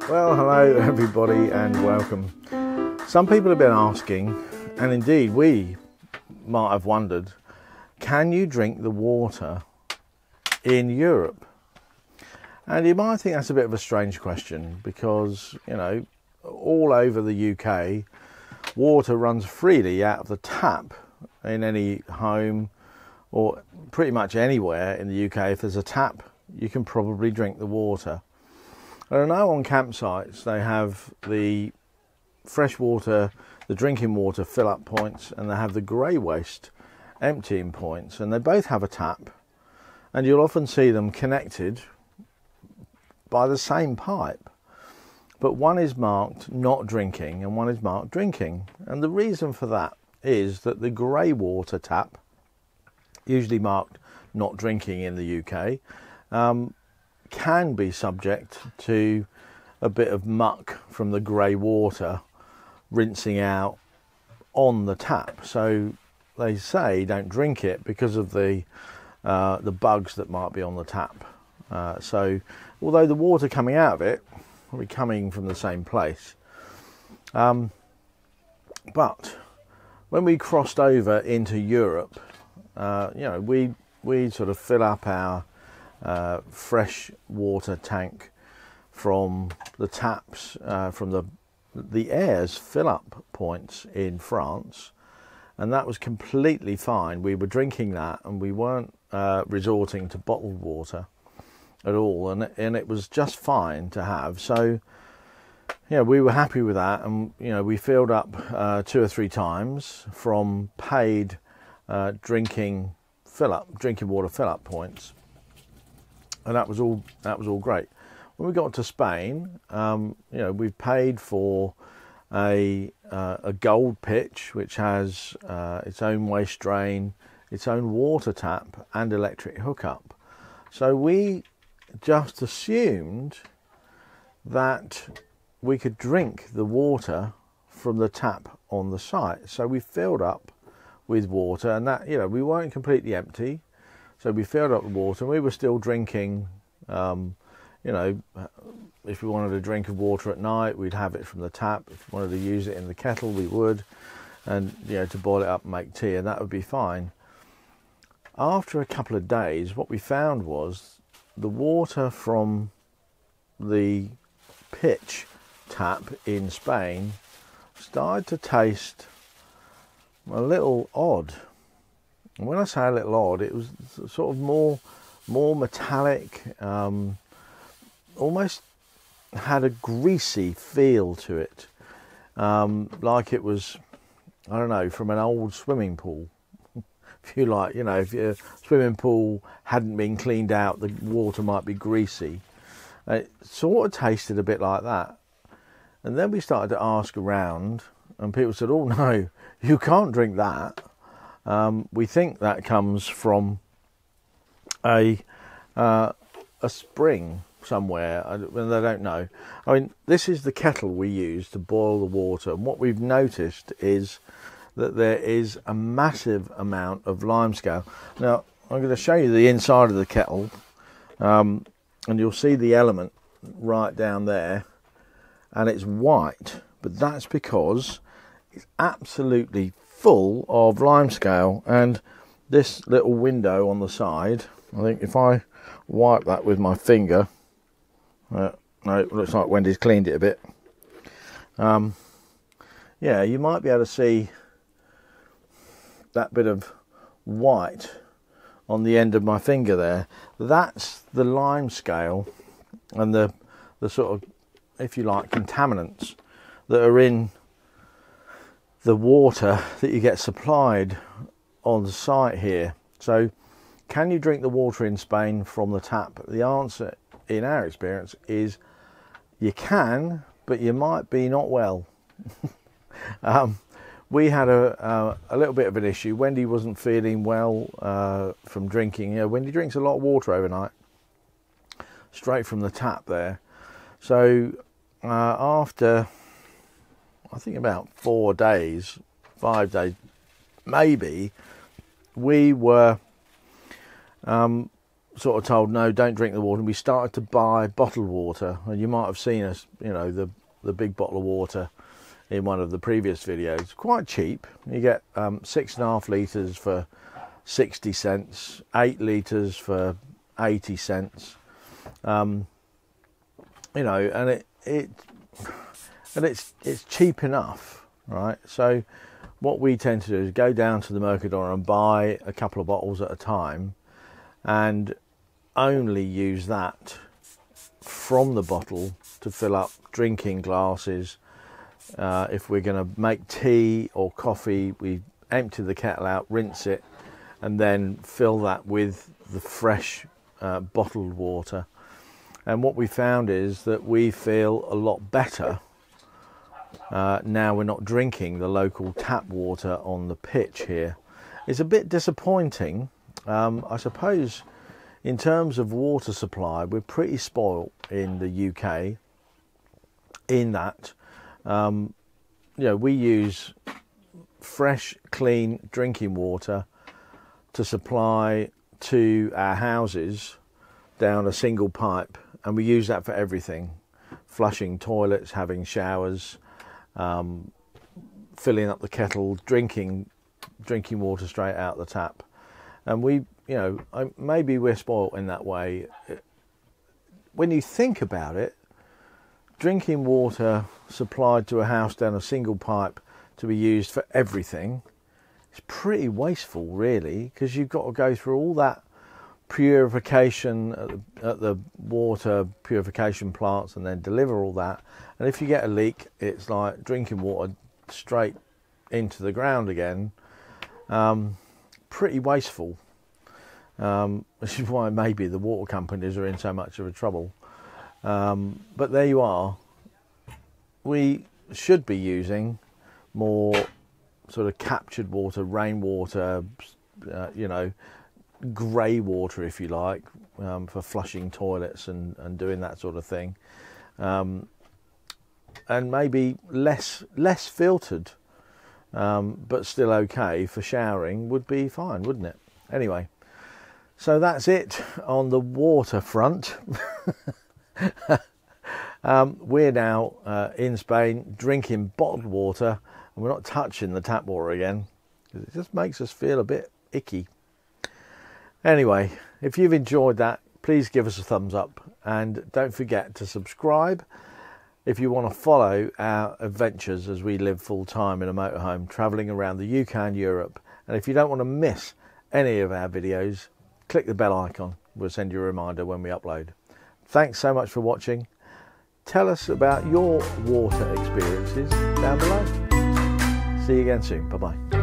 Well, hello everybody and welcome. Some people have been asking, and indeed we might have wondered, can you drink the water in Europe? And you might think that's a bit of a strange question because, you know, all over the UK, water runs freely out of the tap in any home or pretty much anywhere in the UK. If there's a tap, you can probably drink the water. I know on campsites they have the fresh water, the drinking water fill-up points, and they have the grey waste emptying points, and they both have a tap, and you'll often see them connected by the same pipe, but one is marked not drinking and one is marked drinking. And the reason for that is that the grey water tap, usually marked not drinking in the UK, can be subject to a bit of muck from the grey water rinsing out on the tap. So they say don't drink it because of the bugs that might be on the tap. So although the water coming out of it will be coming from the same place, but when we crossed over into Europe, we sort of fill up our fresh water tank from the taps, from the Air's fill-up points in France, and that was completely fine. We were drinking that, and we weren't resorting to bottled water at all, and it was just fine to have. So, yeah, we were happy with that, and we filled up 2 or 3 times from paid drinking water fill-up points. And that was all great. When we got to Spain, we paid for a gold pitch, which has its own waste drain, its own water tap, and electric hookup. So we just assumed that we could drink the water from the tap on the site. So we filled up with water, and that we weren't completely empty. So we filled up the water, and we were still drinking. If we wanted a drink of water at night, we'd have it from the tap. If we wanted to use it in the kettle, we would, and to boil it up and make tea, and that would be fine. After a couple of days, what we found was the water from the pitch tap in Spain started to taste a little odd. And when I say a little odd, it was sort of more metallic, almost had a greasy feel to it, like it was, I don't know, from an old swimming pool. If you like, if your swimming pool hadn't been cleaned out, the water might be greasy. It sort of tasted a bit like that. And then we started to ask around, and people said, "Oh no, you can't drink that. We think that comes from a spring somewhere," and they don't know. I mean, this is the kettle we use to boil the water, and what we've noticed is that there is a massive amount of limescale. Now, I'm going to show you the inside of the kettle, and you'll see the element right down there, and it's white, but that's because it's absolutely full of limescale. And this little window on the side, I think if I wipe that with my finger, no, it looks like Wendy's cleaned it a bit. Yeah, you might be able to see that bit of white on the end of my finger there. That's the limescale and the sort of, if you like, contaminants that are in the water that you get supplied on the site here. So can you drink the water in Spain from the tap? The answer, in our experience, is you can, but you might be not well. We had a little bit of an issue. Wendy wasn't feeling well from drinking. Wendy drinks a lot of water overnight, straight from the tap there. So after, I think about 4 days, 5 days, maybe, we were sort of told, no, don't drink the water, and we started to buy bottled water. And you might have seen us, you know, the big bottle of water in one of the previous videos. Quite cheap. You get 6.5 litres for 60 cents, 8 litres for 80 cents. You know, and it's cheap enough, right? So what we tend to do is go down to the Mercadona and buy a couple of bottles at a time, and only use that from the bottle to fill up drinking glasses. If we're going to make tea or coffee, we empty the kettle out, rinse it, and then fill that with the fresh bottled water. And what we found is that we feel a lot better now we're not drinking the local tap water on the pitch here. It's a bit disappointing. I suppose in terms of water supply, we're pretty spoilt in the UK in that, you know, we use fresh, clean drinking water to supply to our houses down a single pipe, and we use that for everything: flushing toilets, having showers, filling up the kettle, drinking water straight out the tap. And we, you know, maybe we're spoilt in that way. When you think about it, drinking water supplied to a house down a single pipe to be used for everything is pretty wasteful, really, because you've got to go through all that purification at the water purification plants and then deliver all that. And if you get a leak, it's like drinking water straight into the ground again. Pretty wasteful, which is why maybe the water companies are in so much of a trouble. But there you are. We should be using more sort of captured water, rainwater, you know, grey water, if you like, for flushing toilets and doing that sort of thing. And maybe less filtered, but still okay for showering would be fine, wouldn't it? Anyway, so that's it on the water front. We're now in Spain drinking bottled water, and we're not touching the tap water again because it just makes us feel a bit icky. Anyway, if you've enjoyed that, please give us a thumbs up, and don't forget to subscribe if you want to follow our adventures as we live full time in a motorhome, travelling around the UK and Europe. And if you don't want to miss any of our videos, click the bell icon. We'll send you a reminder when we upload. Thanks so much for watching. Tell us about your water experiences down below. See you again soon. Bye-bye.